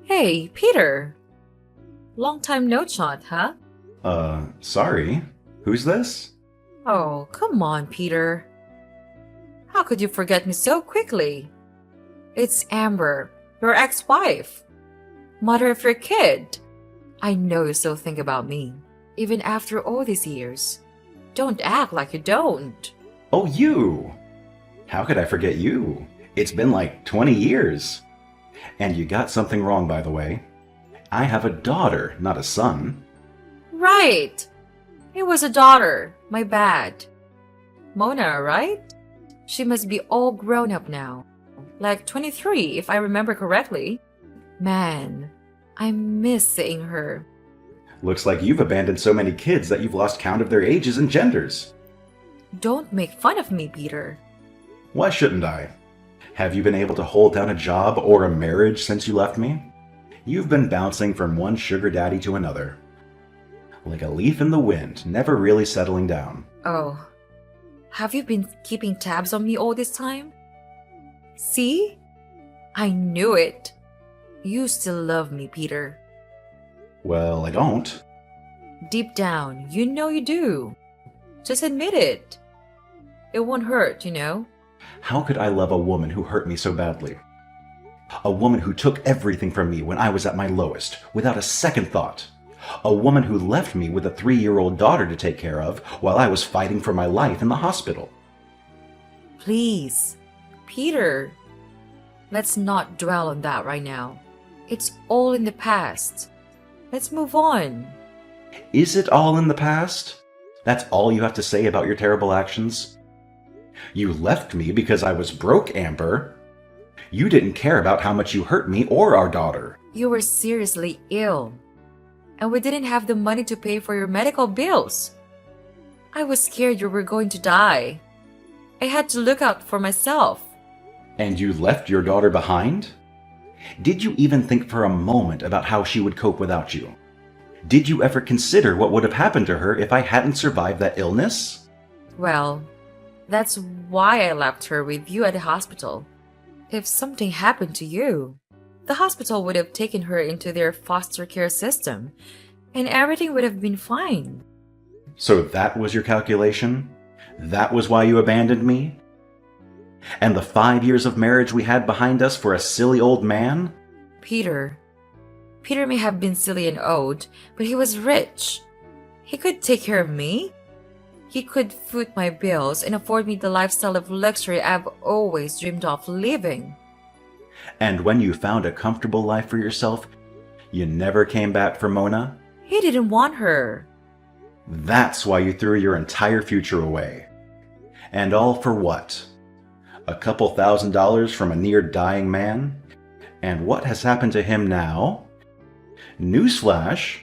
Hey, Peter! Long time no chat, huh? Sorry. Who's this? Oh, come on, Peter. How could you forget me so quickly? It's Amber, your ex-wife, mother of your kid. I know you still think about me, even after all these years. Don't act like you don't. Oh, you! How could I forget you? It's been like 20 years. And you got something wrong, by the way. I have a daughter, not a son. Right! It was a daughter. My bad. Mona, right? She must be all grown up now. Like 23, if I remember correctly. Man, I miss seeing her. Looks like you've abandoned so many kids that you've lost count of their ages and genders. Don't make fun of me, Peter. Why shouldn't I? Have you been able to hold down a job or a marriage since you left me? You've been bouncing from one sugar daddy to another. Like a leaf in the wind, never really settling down. Oh, have you been keeping tabs on me all this time? See? I knew it. You still love me, Peter. Well, I don't. Deep down, you know you do. Just admit it. It won't hurt, you know? How could I love a woman who hurt me so badly? A woman who took everything from me when I was at my lowest, without a second thought. A woman who left me with a 3-year-old daughter to take care of while I was fighting for my life in the hospital. Please, Peter, let's not dwell on that right now. It's all in the past. Let's move on. Is it all in the past? That's all you have to say about your terrible actions? You left me because I was broke, Amber. You didn't care about how much you hurt me or our daughter. You were seriously ill, and we didn't have the money to pay for your medical bills. I was scared you were going to die. I had to look out for myself. And you left your daughter behind? Did you even think for a moment about how she would cope without you? Did you ever consider what would have happened to her if I hadn't survived that illness? Well, that's why I left her with you at the hospital. If something happened to you, the hospital would have taken her into their foster care system, and everything would have been fine. So that was your calculation? That was why you abandoned me? And the 5 years of marriage we had behind us for a silly old man? Peter may have been silly and old, but he was rich. He could take care of me. He could foot my bills and afford me the lifestyle of luxury I've always dreamed of living. And when you found a comfortable life for yourself, you never came back for Mona? He didn't want her. That's why you threw your entire future away. And all for what? A couple $1,000s from a near-dying man? And what has happened to him now? Newsflash,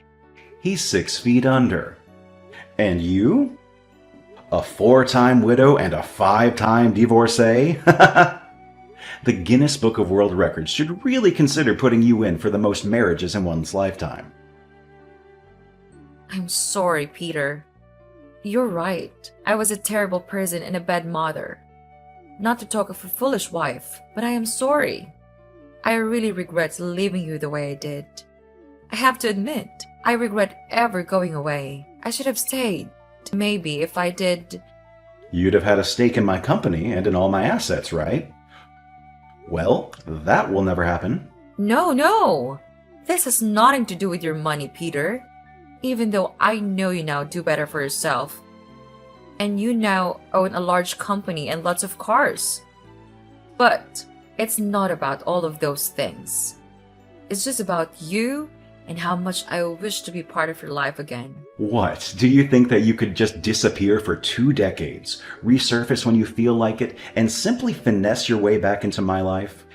he's 6 feet under. And you? A 4-time widow and a 5-time divorcee? The Guinness Book of World Records should really consider putting you in for the most marriages in one's lifetime. I'm sorry, Peter. You're right. I was a terrible person and a bad mother. Not to talk of a foolish wife, but I am sorry. I really regret leaving you the way I did. I have to admit, I regret ever going away. I should have stayed. Maybe if I did... You'd have had a stake in my company and in all my assets, right? Well, that will never happen. No. This has nothing to do with your money, Peter. Even though I know you now do better for yourself. And you now own a large company and lots of cars. But it's not about all of those things. It's just about you and how much I wish to be part of your life again. What? Do you think that you could just disappear for 2 decades, resurface when you feel like it, and simply finesse your way back into my life?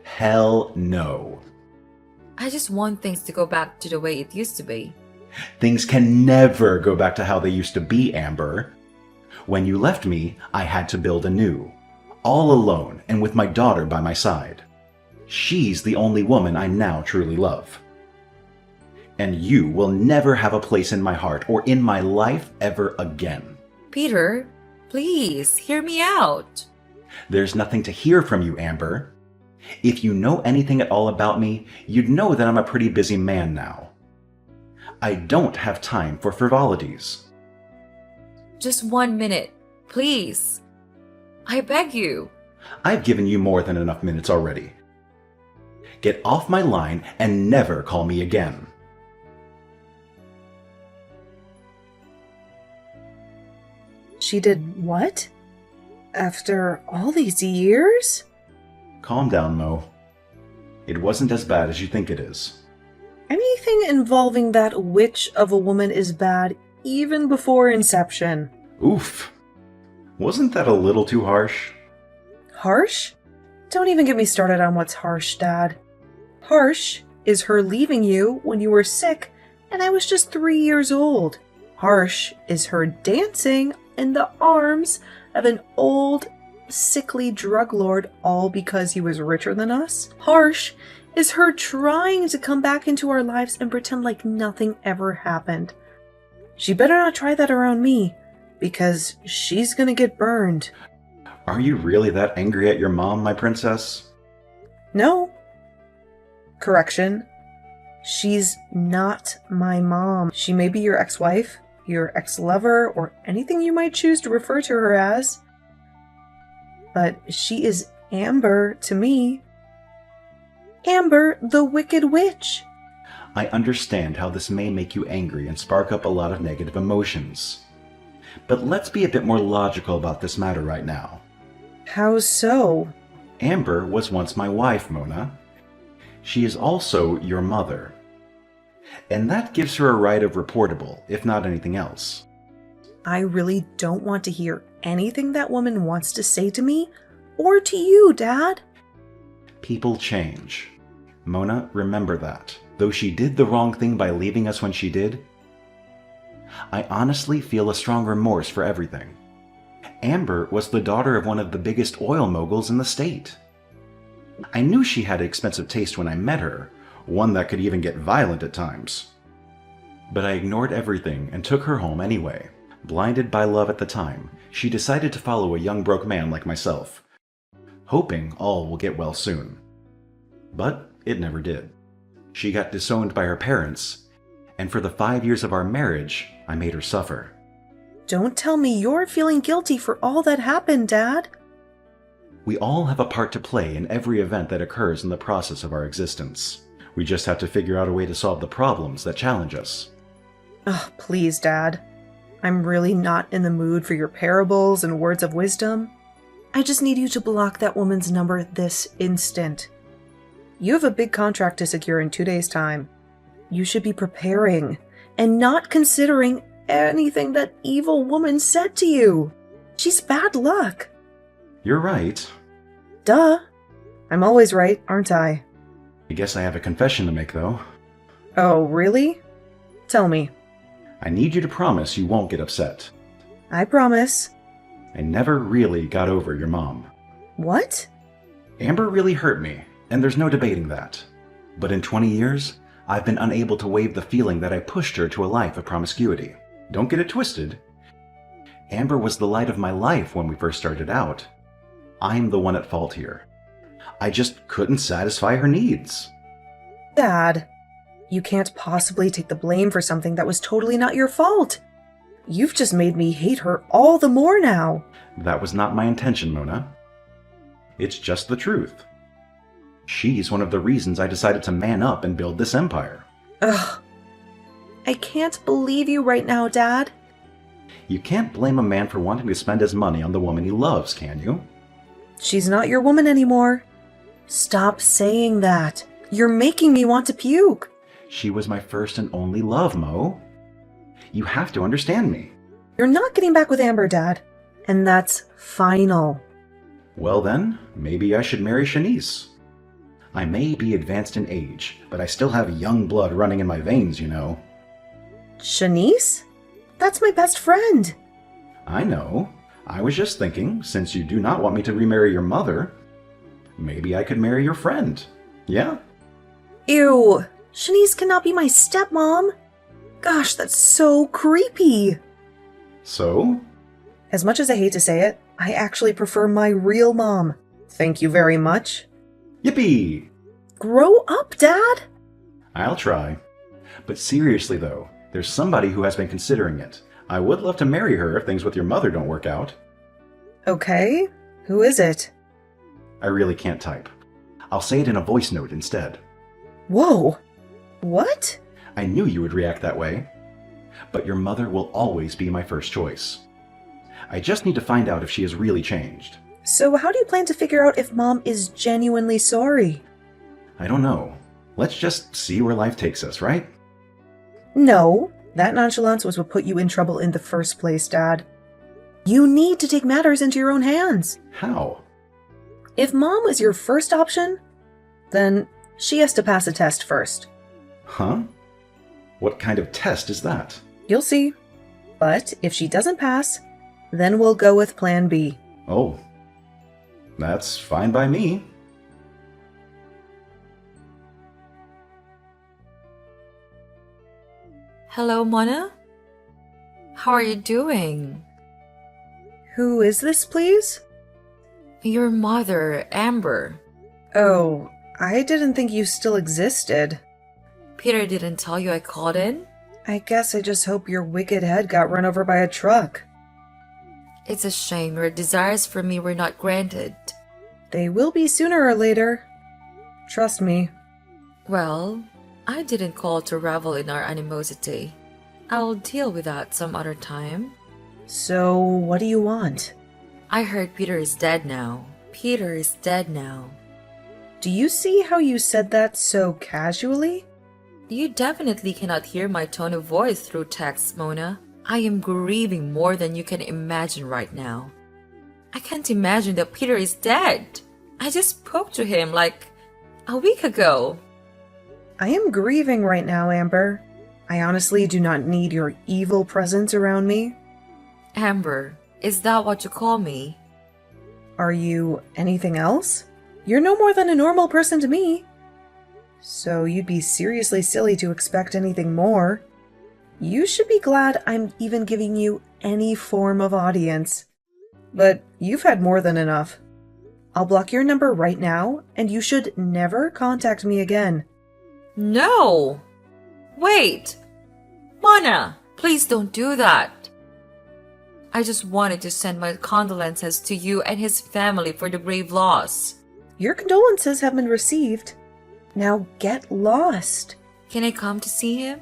Hell no. I just want things to go back to the way it used to be. Things can never go back to how they used to be, Amber. When you left me, I had to build anew, all alone and with my daughter by my side. She's the only woman I now truly love. And you will never have a place in my heart or in my life ever again. Peter, please, hear me out. There's nothing to hear from you, Amber. If you know anything at all about me, you'd know that I'm a pretty busy man now. I don't have time for frivolities. Just 1 minute, please. I beg you. I've given you more than enough minutes already. Get off my line and never call me again. She did what? After all these years? Calm down, Mo. It wasn't as bad as you think it is. Anything involving that witch of a woman is bad even before inception. Oof. Wasn't that a little too harsh? Harsh? Don't even get me started on what's harsh, Dad. Harsh is her leaving you when you were sick and I was just 3 years old. Harsh is her dancing in the arms of an old, sickly drug lord all because he was richer than us. Harsh is her trying to come back into our lives and pretend like nothing ever happened. She better not try that around me, because she's gonna get burned. Are you really that angry at your mom, my princess? No. Correction. She's not my mom. She may be your ex-wife, your ex-lover, or anything you might choose to refer to her as. But she is Amber to me. Amber, the Wicked Witch. I understand how this may make you angry and spark up a lot of negative emotions. But let's be a bit more logical about this matter right now. How so? Amber was once my wife, Mona. She is also your mother. And that gives her a right of reportable, if not anything else. I really don't want to hear anything that woman wants to say to me or to you, Dad. People change. Mona, remember that. Though she did the wrong thing by leaving us when she did, I honestly feel a strong remorse for everything. Amber was the daughter of one of the biggest oil moguls in the state. I knew she had expensive taste when I met her, one that could even get violent at times. But I ignored everything and took her home anyway. Blinded by love at the time, she decided to follow a young broke man like myself, hoping all will get well soon. But it never did. She got disowned by her parents, and for the 5 years of our marriage, I made her suffer. Don't tell me you're feeling guilty for all that happened, Dad. We all have a part to play in every event that occurs in the process of our existence. We just have to figure out a way to solve the problems that challenge us. Ugh, please, Dad. I'm really not in the mood for your parables and words of wisdom. I just need you to block that woman's number this instant. You have a big contract to secure in 2 days' time. You should be preparing and not considering anything that evil woman said to you. She's bad luck. You're right. Duh. I'm always right, aren't I? I guess I have a confession to make, though. Oh, really? Tell me. I need you to promise you won't get upset. I promise. I never really got over your mom. What? Amber really hurt me, and there's no debating that. But in 20 years, I've been unable to waive the feeling that I pushed her to a life of promiscuity. Don't get it twisted. Amber was the light of my life when we first started out. I'm the one at fault here. I just couldn't satisfy her needs. Dad, you can't possibly take the blame for something that was totally not your fault. You've just made me hate her all the more now. That was not my intention, Mona. It's just the truth. She's one of the reasons I decided to man up and build this empire. Ugh. I can't believe you right now, Dad. You can't blame a man for wanting to spend his money on the woman he loves, can you? She's not your woman anymore. Stop saying that. You're making me want to puke. She was my first and only love, Mo. You have to understand me. You're not getting back with Amber, Dad. And that's final. Well then, maybe I should marry Shanice. I may be advanced in age, but I still have young blood running in my veins, you know. Shanice? That's my best friend. I know. I was just thinking, since you do not want me to remarry your mother, maybe I could marry your friend. Yeah? Ew. Shanice cannot be my stepmom. Gosh, that's so creepy. So? As much as I hate to say it, I actually prefer my real mom. Thank you very much. Yippee! Grow up, Dad! I'll try. But seriously though, there's somebody who has been considering it. I would love to marry her if things with your mother don't work out. Okay, who is it? I really can't type. I'll say it in a voice note instead. Whoa! What? I knew you would react that way. But your mother will always be my first choice. I just need to find out if she has really changed. So how do you plan to figure out if Mom is genuinely sorry? I don't know. Let's just see where life takes us, right? No, that nonchalance was what put you in trouble in the first place, Dad. You need to take matters into your own hands. How? If Mom was your first option, then she has to pass a test first. Huh? What kind of test is that? You'll see. But if she doesn't pass, then we'll go with Plan B. Oh, that's fine by me. Hello, Mona? How are you doing? Who is this, please? Your mother, Amber. Oh, I didn't think you still existed. Peter didn't tell you I called in? I guess I just hope your wicked head got run over by a truck. It's a shame your desires for me were not granted. They will be sooner or later. Trust me. Well, I didn't call to revel in our animosity. I'll deal with that some other time. So, what do you want? I heard Peter is dead now. Peter is dead now. Do you see how you said that so casually? You definitely cannot hear my tone of voice through text, Mona. I am grieving more than you can imagine right now. I can't imagine that Peter is dead. I just spoke to him like a week ago. I am grieving right now, Amber. I honestly do not need your evil presence around me. Amber, is that what you call me? Are you anything else? You're no more than a normal person to me. So you'd be seriously silly to expect anything more. You should be glad I'm even giving you any form of audience. But you've had more than enough. I'll block your number right now, and you should never contact me again. No! Wait! Mona, please don't do that. I just wanted to send my condolences to you and his family for the grave loss. Your condolences have been received. Now get lost. Can I come to see him?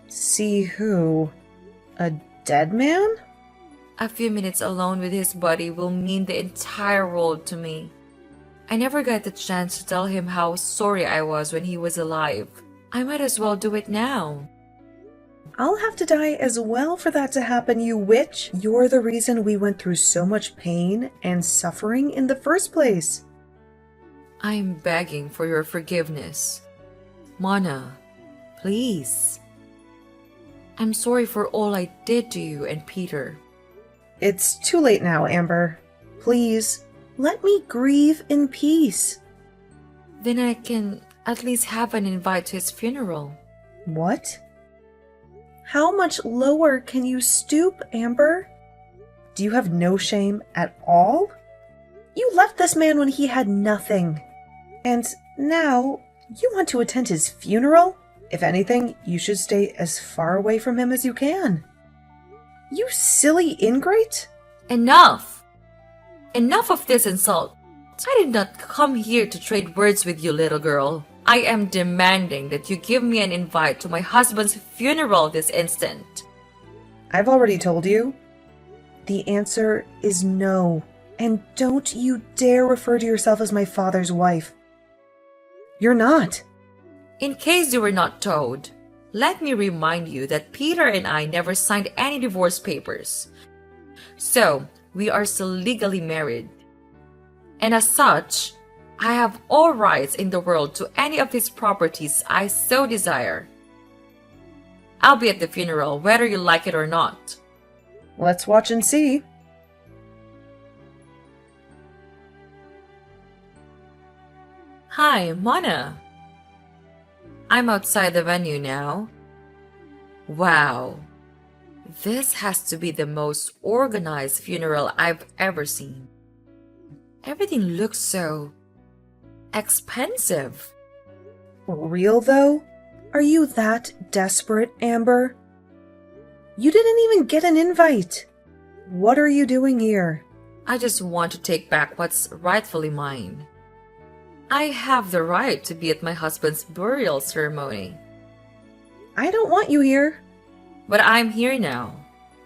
See who? A dead man? A few minutes alone with his body will mean the entire world to me. I never got the chance to tell him how sorry I was when he was alive. I might as well do it now. I'll have to die as well for that to happen, you witch. You're the reason we went through so much pain and suffering in the first place. I am begging for your forgiveness. Mona, please. I'm sorry for all I did to you and Peter. It's too late now, Amber. Please, let me grieve in peace. Then I can at least have an invite to his funeral. What? How much lower can you stoop, Amber? Do you have no shame at all? You left this man when he had nothing. And now you want to attend his funeral? If anything, you should stay as far away from him as you can. You silly ingrate! Enough! Enough of this insult. I did not come here to trade words with you, little girl. I am demanding that you give me an invite to my husband's funeral this instant. I've already told you. The answer is no. And don't you dare refer to yourself as my father's wife. You're not. In case you were not told, let me remind you that Peter and I never signed any divorce papers. So, we are still legally married. And as such, I have all rights in the world to any of his properties I so desire. I'll be at the funeral whether you like it or not. Let's watch and see. Hi, Mona. I'm outside the venue now. Wow. This has to be the most organized funeral I've ever seen. Everything looks so Expensive. Real though? Are you that desperate, Amber? You didn't even get an invite. What are you doing here? I just want to take back what's rightfully mine. I have the right to be at my husband's burial ceremony. I don't want you here. But I'm here now,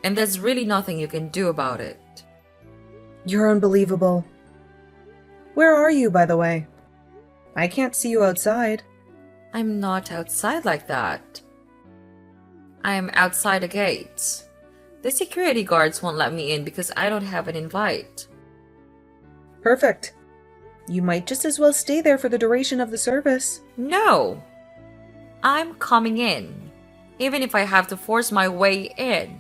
and there's really nothing you can do about it. You're unbelievable. Where are you, by the way? I can't see you outside. I'm not outside like that. I'm outside the gates. The security guards won't let me in because I don't have an invite. Perfect. You might just as well stay there for the duration of the service. No! I'm coming in, even if I have to force my way in.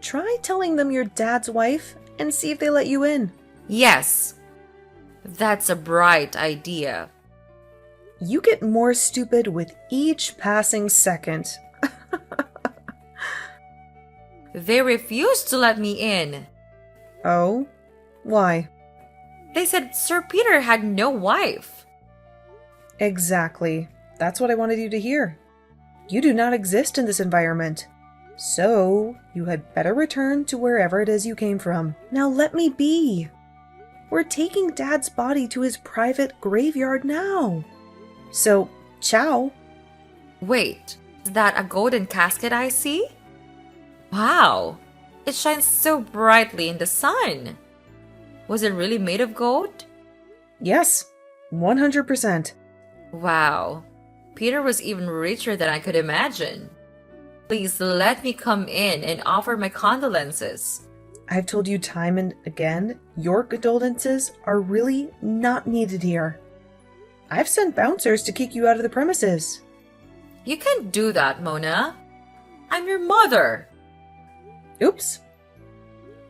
Try telling them you're Dad's wife and see if they let you in. Yes, that's a bright idea. You get more stupid with each passing second. They refused to let me in. Oh? Why? They said Sir Peter had no wife. Exactly. That's what I wanted you to hear. You do not exist in this environment. So, you had better return to wherever it is you came from. Now let me be. We're taking Dad's body to his private graveyard now. So, ciao. Wait, is that a golden casket I see? Wow, it shines so brightly in the sun. Was it really made of gold? Yes, 100%. Wow, Peter was even richer than I could imagine. Please let me come in and offer my condolences. I've told you time and again, your condolences are really not needed here. I've sent bouncers to kick you out of the premises. You can't do that, Mona. I'm your mother. Oops.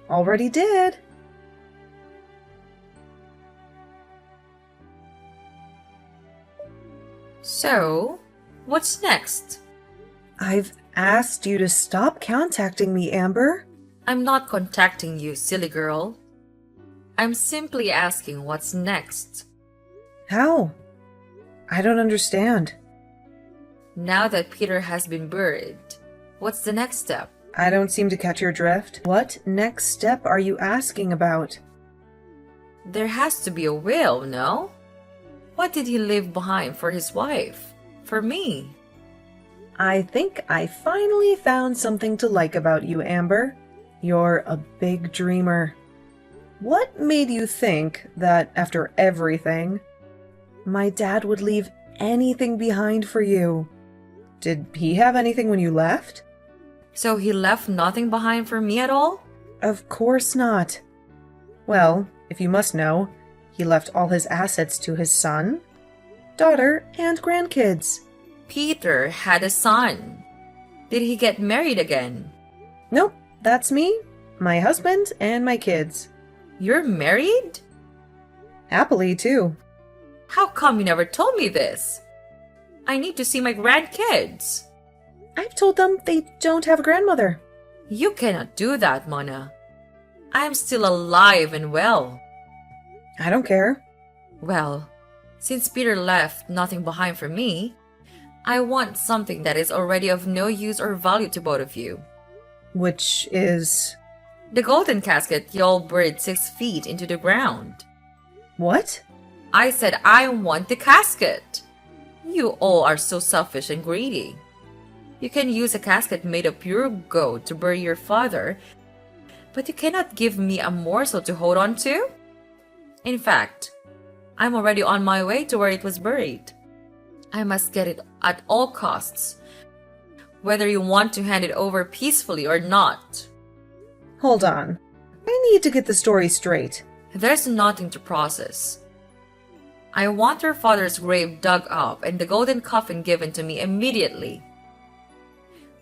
Already did. So, what's next? I've asked you to stop contacting me, Amber. I'm not contacting you, silly girl. I'm simply asking what's next. How? I don't understand. Now that Peter has been buried, what's the next step? I don't seem to catch your drift. What next step are you asking about? There has to be a will, no? What did he leave behind for his wife? For me? I think I finally found something to like about you, Amber. You're a big dreamer. What made you think that after everything, my dad would leave anything behind for you? Did he have anything when you left? So he left nothing behind for me at all? Of course not. Well, if you must know, he left all his assets to his son, daughter, and grandkids. Peter had a son. Did he get married again? Nope, that's me, my husband, and my kids. You're married? Happily, too. How come you never told me this? I need to see my grandkids. I've told them they don't have a grandmother. You cannot do that, Mona. I am still alive and well. I don't care. Well, since Peter left nothing behind for me, I want something that is already of no use or value to both of you. Which is... The golden casket y'all buried 6 feet into the ground. What? I said I want the casket. You all are so selfish and greedy. You can use a casket made of pure gold to bury your father, but you cannot give me a morsel to hold on to? In fact, I'm already on my way to where it was buried. I must get it at all costs, whether you want to hand it over peacefully or not. Hold on. I need to get the story straight. There's nothing to process. I want your father's grave dug up and the golden coffin given to me immediately.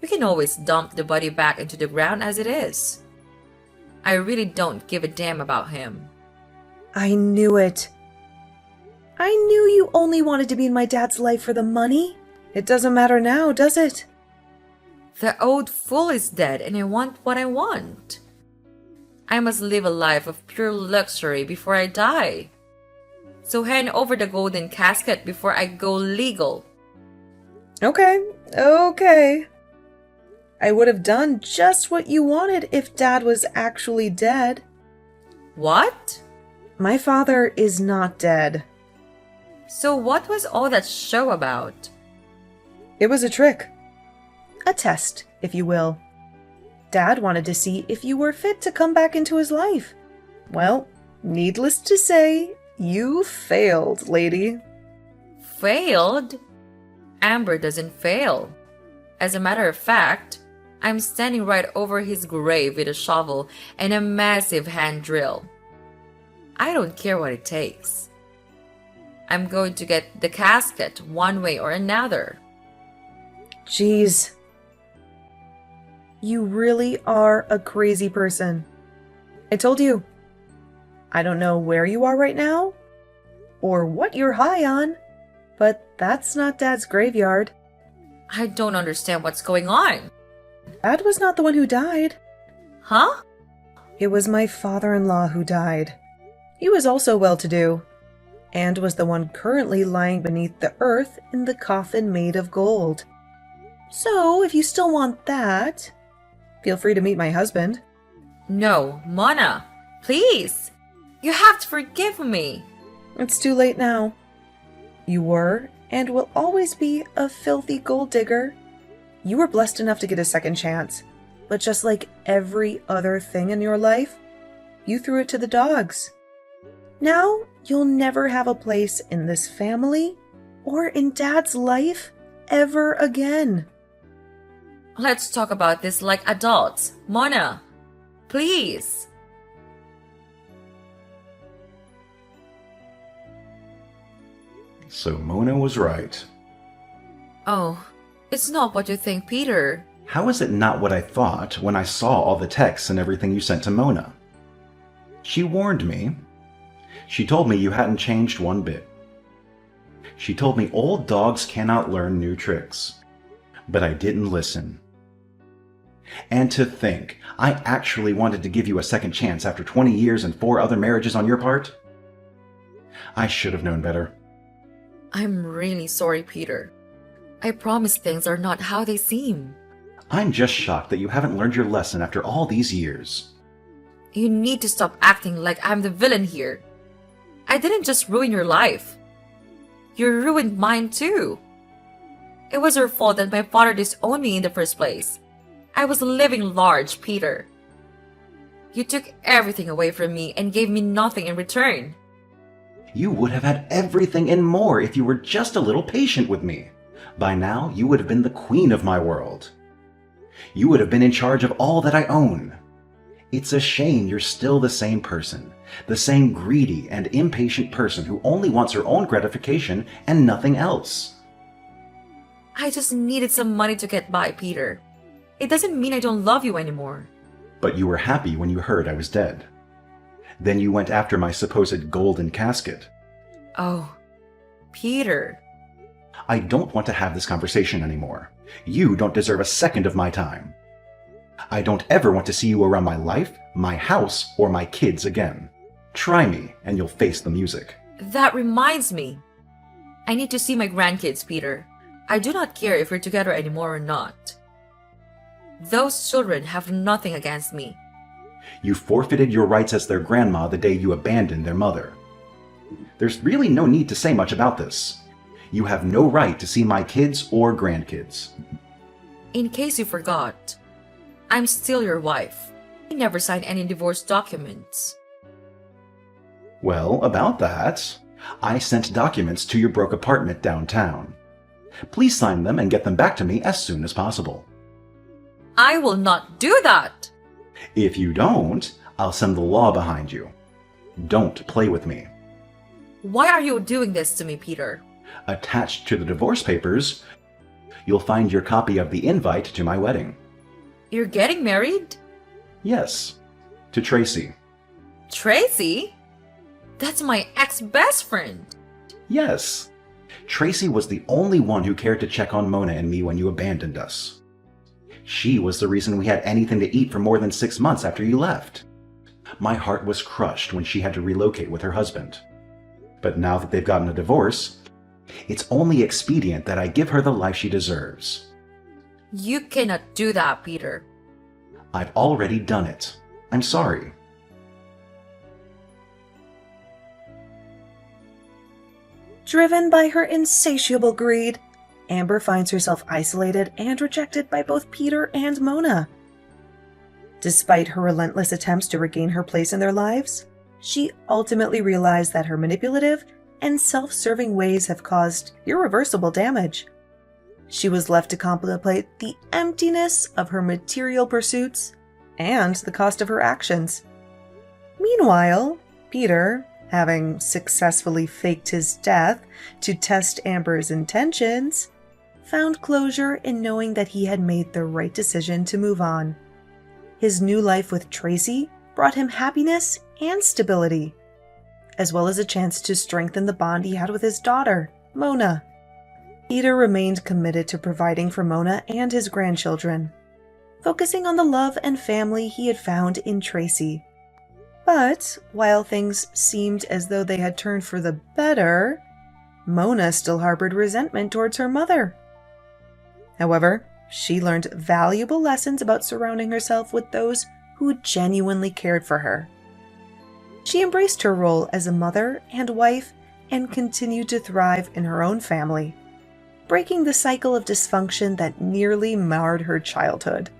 We can always dump the body back into the ground as it is. I really don't give a damn about him. I knew it. I knew you only wanted to be in my dad's life for the money. It doesn't matter now, does it? The old fool is dead and I want what I want. I must live a life of pure luxury before I die. So hand over the golden casket before I go legal. Okay, okay. I would have done just what you wanted if Dad was actually dead. What? My father is not dead. So what was all that show about? It was a trick. A test, if you will. Dad wanted to see if you were fit to come back into his life. Well, needless to say, you failed, lady. Failed? Amber doesn't fail. As a matter of fact, I'm standing right over his grave with a shovel and a massive hand drill. I don't care what it takes. I'm going to get the casket one way or another. Jeez. You really are a crazy person. I told you. I don't know where you are right now, or what you're high on, but that's not Dad's graveyard. I don't understand what's going on. Dad was not the one who died. Huh? It was my father-in-law who died. He was also well-to-do, and was the one currently lying beneath the earth in the coffin made of gold. So, if you still want that, feel free to meet my husband. No, Mona, please. You have to forgive me. It's too late now. You were, and will always be, a filthy gold digger. You were blessed enough to get a second chance, but just like every other thing in your life, you threw it to the dogs. Now, you'll never have a place in this family or in Dad's life ever again. Let's talk about this like adults. Mona, please. So Mona was right. Oh, it's not what you think, Peter. How is it not what I thought when I saw all the texts and everything you sent to Mona? She warned me. She told me you hadn't changed one bit. She told me old dogs cannot learn new tricks. But I didn't listen. And to think, I actually wanted to give you a second chance after 20 years and 4 other marriages on your part? I should have known better. I'm really sorry, Peter. I promise things are not how they seem. I'm just shocked that you haven't learned your lesson after all these years. You need to stop acting like I'm the villain here. I didn't just ruin your life. You ruined mine too. It was your fault that my father disowned me in the first place. I was living large, Peter. You took everything away from me and gave me nothing in return. You would have had everything and more if you were just a little patient with me. By now, you would have been the queen of my world. You would have been in charge of all that I own. It's a shame you're still the same person, the same greedy and impatient person who only wants her own gratification and nothing else. I just needed some money to get by, Peter. It doesn't mean I don't love you anymore. But you were happy when you heard I was dead. Then you went after my supposed golden casket. Oh, Peter. I don't want to have this conversation anymore. You don't deserve a second of my time. I don't ever want to see you around my life, my house, or my kids again. Try me, and you'll face the music. That reminds me. I need to see my grandkids, Peter. I do not care if we're together anymore or not. Those children have nothing against me. You forfeited your rights as their grandma the day you abandoned their mother. There's really no need to say much about this. You have no right to see my kids or grandkids. In case you forgot, I'm still your wife. I never signed any divorce documents. Well, about that, I sent documents to your broke apartment downtown. Please sign them and get them back to me as soon as possible. I will not do that! If you don't, I'll send the law behind you. Don't play with me. Why are you doing this to me, Peter? Attached to the divorce papers, you'll find your copy of the invite to my wedding. You're getting married? Yes, to Tracy. Tracy? That's my ex-best friend. Yes. Tracy was the only one who cared to check on Mona and me when you abandoned us. She was the reason we had anything to eat for more than 6 months after you left. My heart was crushed when she had to relocate with her husband. But now that they've gotten a divorce, it's only expedient that I give her the life she deserves. You cannot do that, Peter. I've already done it. I'm sorry. Driven by her insatiable greed, Amber finds herself isolated and rejected by both Peter and Mona. Despite her relentless attempts to regain her place in their lives, she ultimately realized that her manipulative and self-serving ways have caused irreversible damage. She was left to contemplate the emptiness of her material pursuits and the cost of her actions. Meanwhile, Peter, having successfully faked his death to test Amber's intentions, found closure in knowing that he had made the right decision to move on. His new life with Tracy brought him happiness and stability, as well as a chance to strengthen the bond he had with his daughter, Mona. Peter remained committed to providing for Mona and his grandchildren, focusing on the love and family he had found in Tracy. But while things seemed as though they had turned for the better, Mona still harbored resentment towards her mother. However, she learned valuable lessons about surrounding herself with those who genuinely cared for her. She embraced her role as a mother and wife and continued to thrive in her own family, breaking the cycle of dysfunction that nearly marred her childhood.